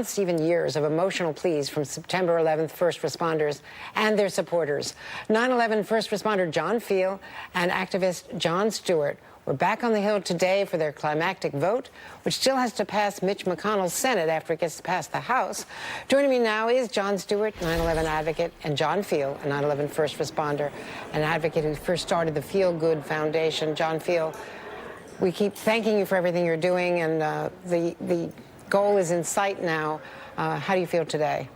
months, even years, of emotional pleas from September 11th first responders and their supporters. 9/11 first responder John Field and activist Jon Stewart were back on the Hill today for their climactic vote, which still has to pass Mitch McConnell's Senate after it gets past the House. Joining me now is Jon Stewart, 9/11 advocate, and John Field, a 9/11 first responder, an advocate who first started the Feel Good Foundation. John Field, we keep thanking you for everything you're doing, and the goal is in sight now. How do you feel today?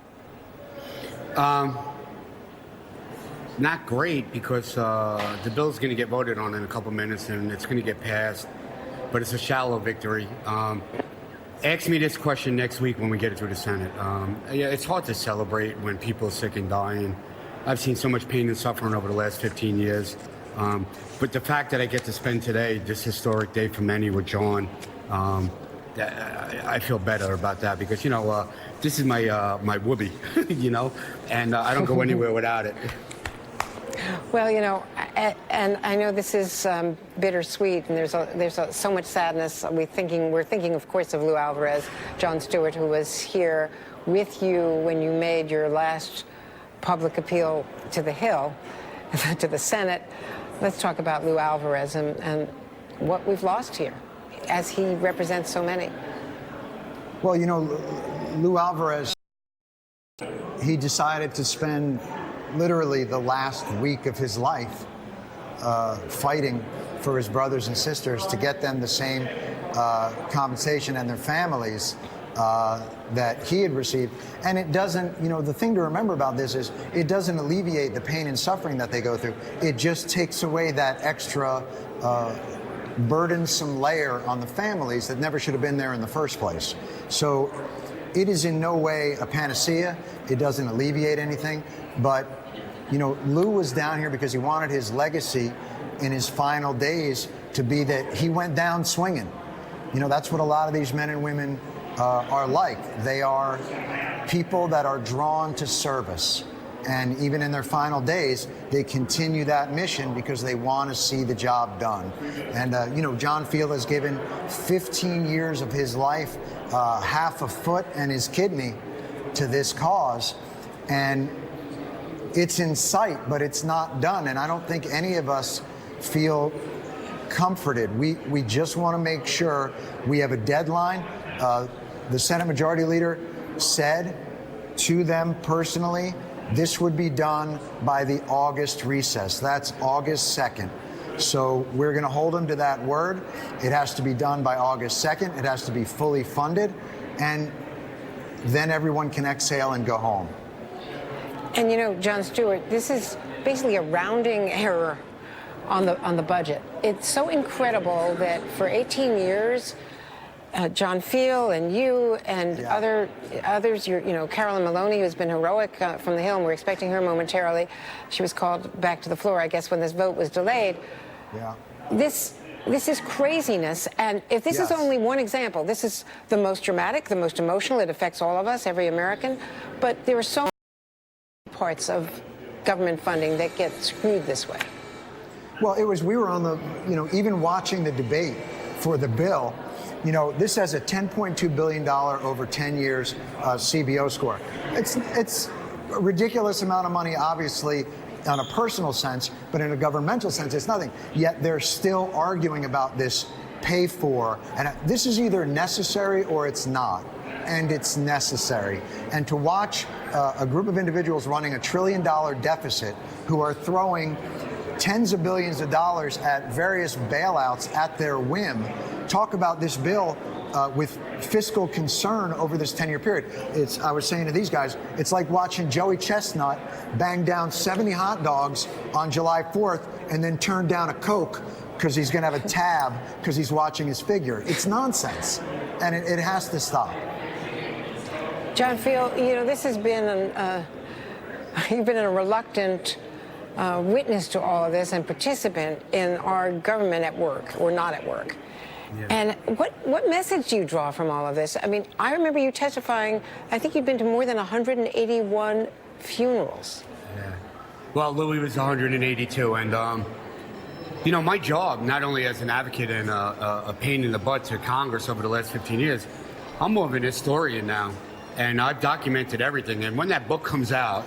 Not great, because the bill's going to get voted on in a couple minutes and it's going to get passed, but it's a shallow victory. Ask me this question next week when we get it through the Senate. Yeah, it's hard to celebrate when people are sick and dying. I've seen so much pain and suffering over the last 15 years. But the fact that I get to spend today, this historic day for many, with John, I feel better about that, because, you know, this is my whoopee, you know, and I don't go anywhere without it. Well, you know, and I know this is bittersweet, and there's so much sadness. We're thinking, of course, of Lou Alvarez, Jon Stewart, who was here with you when you made your last public appeal to the Hill, to the Senate. Let's talk about Lou Alvarez and what we've lost here, as he represents so many. Well, you know, Lou Alvarez, he decided to spend literally the last week of his life fighting for his brothers and sisters to get them the same compensation and their families that he had received. And it doesn't, you know, the thing to remember about this is it doesn't alleviate the pain and suffering that they go through. It just takes away that extra burdensome layer on the families that never should have been there in the first place. So it is in no way a panacea. It doesn't alleviate anything. But, you know, Lou was down here because he wanted his legacy in his final days to be that he went down swinging. You know, that's what a lot of these men and women are like. They are people that are drawn to service. And even in their final days, they continue that mission because they want to see the job done. And, you know, John Field has given 15 years of his life, half a foot and his kidney, to this cause. And it's in sight, but it's not done. And I don't think any of us feel comforted. We just want to make sure we have a deadline. The Senate Majority Leader said to them personally, this would be done by the August recess. That's August 2nd. So we're going to hold him to that word. It has to be done by August 2nd. It has to be fully funded. And then everyone can exhale and go home. And, you know, Jon Stewart, this is basically a rounding error on the budget. It's so incredible that for 18 years, John Field and you and others, you know, Carolyn Maloney, who's been heroic from the Hill, and we're expecting her momentarily. She was called back to the floor, I guess, when this vote was delayed. Yeah. This is craziness, and if this is only one example, this is the most dramatic, the most emotional. It affects all of us, every American, but there are so many parts of government funding that get screwed this way. Well, we were on the, you know, even watching the debate for the bill. You know, this has a $10.2 billion over 10 years CBO score. It's a ridiculous amount of money, obviously, on a personal sense, but in a governmental sense, it's nothing. Yet they're still arguing about this pay for, and this is either necessary or it's not, and it's necessary. And to watch a group of individuals running $1 trillion deficit who are throwing tens of billions of dollars at various bailouts at their whim, talk about this bill with fiscal concern over this 10-year period. I was saying to these guys, it's like watching Joey Chestnut bang down 70 hot dogs on July 4th and then turn down a Coke because he's going to have a tab because he's watching his figure. It's nonsense, and it has to stop. John Field, you know, this has been you've been a reluctant witness to all of this and participant in our government at work or not at work. Yeah. And what message do you draw from all of this? I mean, I remember you testifying, I think you'd been to more than 181 funerals. Yeah. Well, Louis was 182, and you know, my job, not only as an advocate and a pain in the butt to Congress over the last 15 years, I'm more of an historian now. and I've documented everything. And when that book comes out,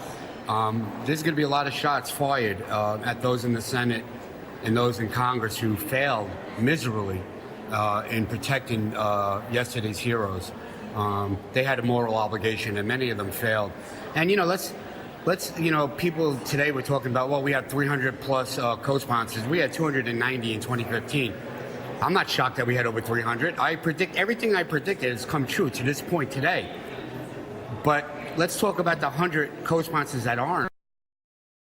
there's going to be a lot of shots fired at those in the Senate and those in Congress who failed miserably in protecting yesterday's heroes. They had a moral obligation, and many of them failed. And let's people today were talking about, well, we had 300 plus co-sponsors. We had 290 in 2015. I'm not shocked that we had over 300. I predict everything I predicted has come true to this point today. But let's talk about the 100 co-sponsors that aren't,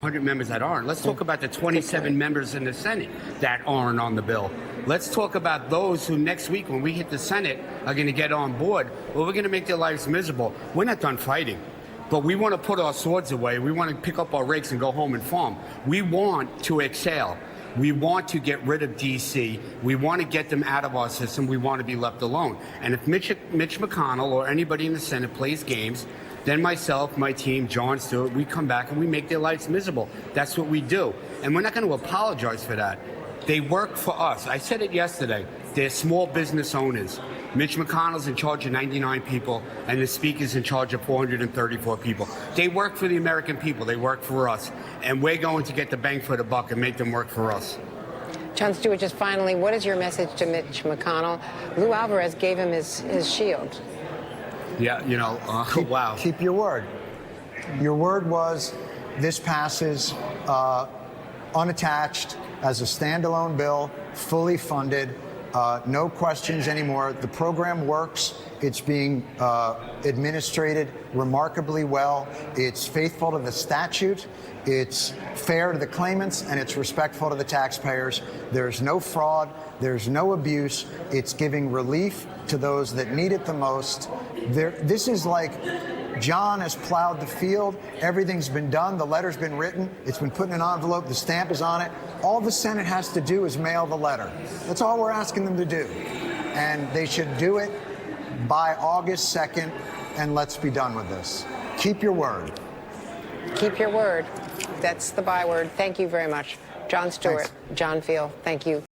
100 members that aren't. Let's talk about the 27 members in the Senate that aren't on the bill. Let's talk about those who next week, when we hit the Senate, are going to get on board. Well, we're going to make their lives miserable. We're not done fighting, but we want to put our swords away. We want to pick up our rakes and go home and farm. We want to exhale. We want to get rid of D.C. We want to get them out of our system. We want to be left alone. And if Mitch McConnell or anybody in the Senate plays games, then myself, my team, Jon Stewart, we come back and we make their lives miserable. That's what we do. And we're not going to apologize for that. They work for us. I said it yesterday. They're small business owners. Mitch McConnell's in charge of 99 people, and the Speaker's in charge of 434 people. They work for the American people. They work for us. And we're going to get the bang for the buck and make them work for us. Jon Stewart, just finally, what is your message to Mitch McConnell? Lou Alvarez gave him his shield. Yeah, wow. Keep your word. Your word was this passes unattached as a standalone bill, fully funded, no questions anymore. The program works. It's being administrated remarkably well. It's faithful to the statute. It's fair to the claimants, and it's respectful to the taxpayers. There's no fraud. There's no abuse. It's giving relief to those that need it the most. This is like John has plowed the field. Everything's been done. The letter's been written. It's been put in an envelope. The stamp is on it. All the Senate has to do is mail the letter. That's all we're asking them to do. And they should do it by August 2nd, and let's be done with this. Keep your word. Keep your word. That's the byword. Thank you very much. Jon Stewart, Thanks. John Field, thank you.